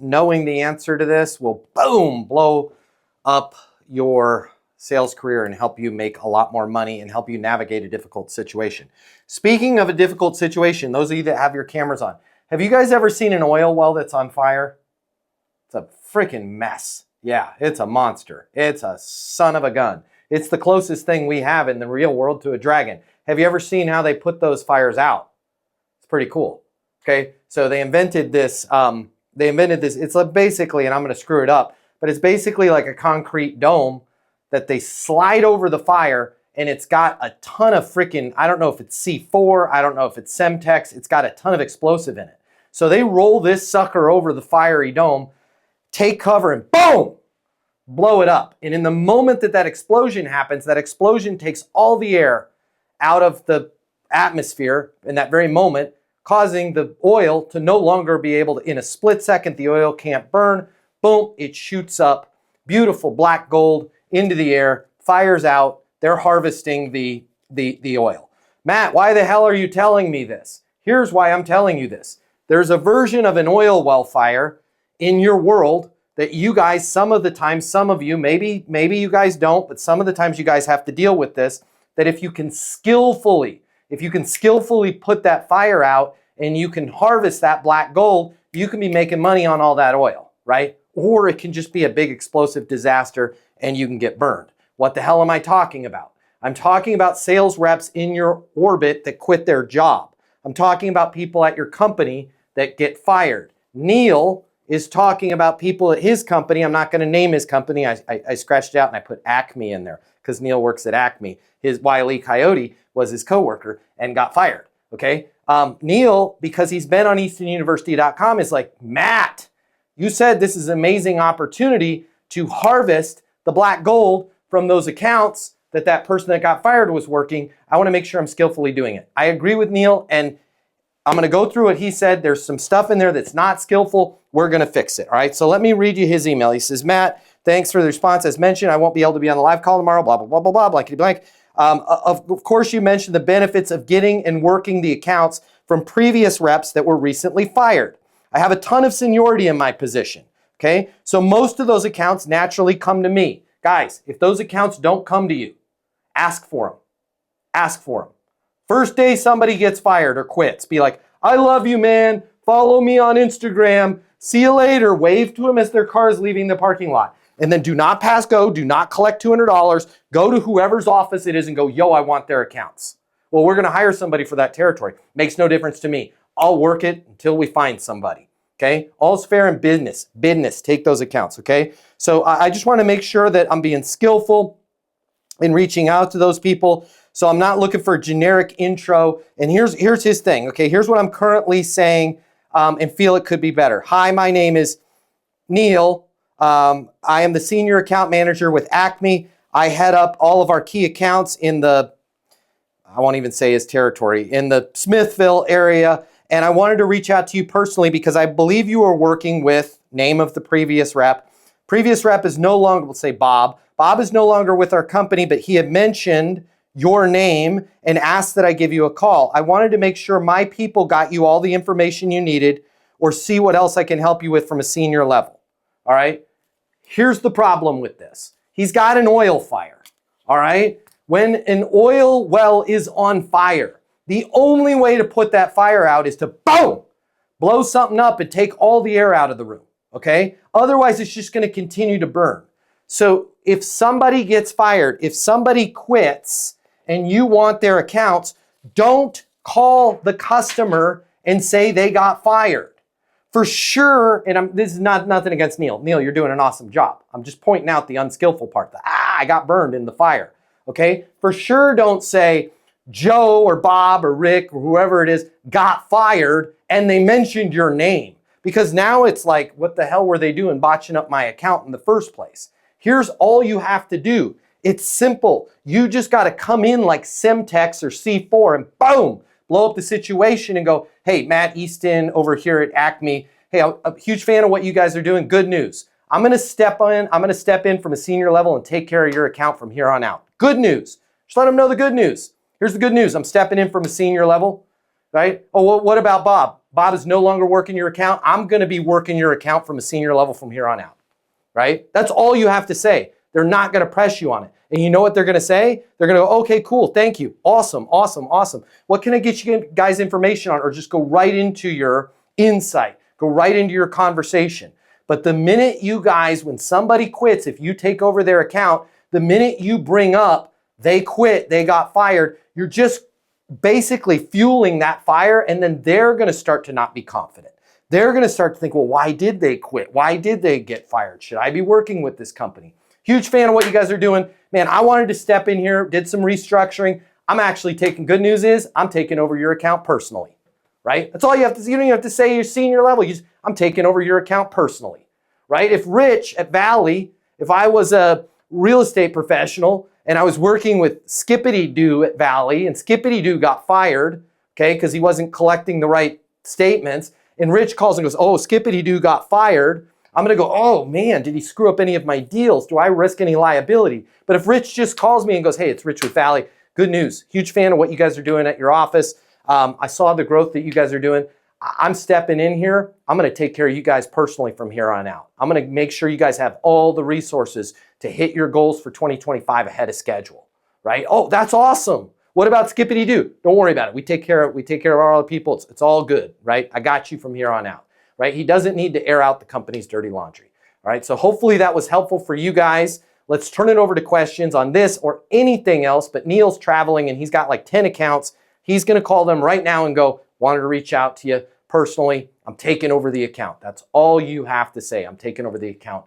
knowing the answer to this will, boom, blow up your sales career and help you make a lot more money and help you navigate a difficult situation. Speaking of a difficult situation, those of you that have your cameras on, have you guys ever seen an oil well that's on fire? It's a freaking mess. Yeah, it's a monster. It's a son of a gun. It's the closest thing we have in the real world to a dragon. Have you ever seen how they put those fires out? It's pretty cool. Okay, so they invented this. It's like basically, and I'm going to screw it up, but it's basically like a concrete dome that they slide over the fire, and it's got a ton of freaking, I don't know if it's C4, I don't know if it's Semtex, it's got a ton of explosive in it. So they roll this sucker over the fiery dome, take cover, and boom, blow it up. And in the moment that that explosion happens, that explosion takes all the air out of the atmosphere in that very moment, causing the oil to no longer be able to, in a split second, the oil can't burn. Boom, it shoots up, beautiful black gold into the air, fires out. They're harvesting the oil. Matt, why the hell are you telling me this? Here's why I'm telling you this. There's a version of an oil well fire in your world that you guys, some of the time, some of you, maybe you guys don't, but some of the times you guys have to deal with this, that if you can skillfully put that fire out and you can harvest that black gold, you can be making money on all that oil, right? Or it can just be a big explosive disaster and you can get burned. What the hell am I talking about? I'm talking about sales reps in your orbit that quit their job. I'm talking about people at your company that get fired. Neil is talking about people at his company. I'm not going to name his company. I scratched it out and I put Acme in there because Neil works at Acme. His Wile E. Coyote was his coworker and got fired. Okay. Neil, because he's been on EastonUniversity.com, is like, Matt, you said this is an amazing opportunity to harvest the black gold from those accounts that person that got fired was working. I want to make sure I'm skillfully doing it. I agree with Neil, and I'm going to go through what he said. There's some stuff in there that's not skillful. We're going to fix it. All right. So let me read you his email. He says, Matt, thanks for the response. As mentioned, I won't be able to be on the live call tomorrow, blah, blah, blah, blah, blah, blankety blank. Of course, you mentioned the benefits of getting and working the accounts from previous reps that were recently fired. I have a ton of seniority in my position. Okay. So most of those accounts naturally come to me. Guys, if those accounts don't come to you, ask for them. Ask for them. First day somebody gets fired or quits, be like, I love you, man. Follow me on Instagram. See you later. Wave to them as their car is leaving the parking lot. And then do not pass go. Do not collect $200. Go to whoever's office it is and go, yo, I want their accounts. Well, we're going to hire somebody for that territory. Makes no difference to me. I'll work it until we find somebody. Okay? All's fair in business. Business. Take those accounts. Okay? So I just want to make sure that I'm being skillful in reaching out to those people. So I'm not looking for a generic intro. And here's his thing. Okay, here's what I'm currently saying and feel it could be better. Hi, my name is Neil. I am the senior account manager with Acme. I head up all of our key accounts in the, I won't even say his territory, in the Smithville area. And I wanted to reach out to you personally because I believe you are working with, name of the previous rep. Previous rep is no longer, we'll say Bob. Bob is no longer with our company, but he had mentioned your name and asked that I give you a call. I wanted to make sure my people got you all the information you needed or see what else I can help you with from a senior level. All right. Here's the problem with this. He's got an oil fire. All right. When an oil well is on fire, the only way to put that fire out is to boom, blow something up and take all the air out of the room. Okay. Otherwise, it's just going to continue to burn. So if somebody gets fired, if somebody quits and you want their accounts, don't call the customer and say they got fired. For sure, and this is nothing against Neil. Neil, you're doing an awesome job. I'm just pointing out the unskillful part. I got burned in the fire. Okay? For sure, don't say Joe or Bob or Rick or whoever it is got fired and they mentioned your name. Because now it's like, what the hell were they doing botching up my account in the first place? Here's all you have to do. It's simple. You just got to come in like Semtex or C4 and boom, blow up the situation and go, hey, Matt Easton over here at Acme. Hey, I'm a huge fan of what you guys are doing. Good news. I'm going to step in from a senior level and take care of your account from here on out. Good news. Just let them know the good news. Here's the good news. I'm stepping in from a senior level. right? Oh, what about Bob? Bob is no longer working your account. I'm going to be working your account from a senior level from here on out, right? That's all you have to say. They're not going to press you on it. And you know what they're going to say? They're going to go, okay, cool, thank you. Awesome, awesome, awesome. What can I get you guys information on? Or just go right into your insight. Go right into your conversation. But the minute you guys, when somebody quits, if you take over their account, the minute you bring up, they quit, they got fired, you're just basically fueling that fire, and then they're going to start to not be confident. They're going to start to think, well, why did they quit? Why did they get fired? Should I be working with this company? Huge fan of what you guys are doing. Man, I wanted to step in here, did some restructuring. I'm actually taking, good news is, I'm taking over your account personally, right? That's all you have to, you don't even have to say your senior level. I'm taking over your account personally, right? If Rich at Valley, if I was a real estate professional and I was working with Skippity Doo at Valley and Skippity Doo got fired, okay, because he wasn't collecting the right statements, and Rich calls and goes, oh, Skippity Doo got fired, I'm going to go, oh man, did he screw up any of my deals? Do I risk any liability? But if Rich just calls me and goes, hey, it's Rich with Valley, good news. Huge fan of what you guys are doing at your office. I saw the growth that you guys are doing. I'm stepping in here. I'm going to take care of you guys personally from here on out. I'm going to make sure you guys have all the resources to hit your goals for 2025 ahead of schedule, right? Oh, that's awesome. What about Skippity Doo? Don't worry about it. We take care of our other people. It's all good, right? I got you from here on out, right? He doesn't need to air out the company's dirty laundry, all right? So hopefully that was helpful for you guys. Let's turn it over to questions on this or anything else, but Neil's traveling and he's got like 10 accounts. He's going to call them right now and go, wanted to reach out to you personally. I'm taking over the account. That's all you have to say. I'm taking over the account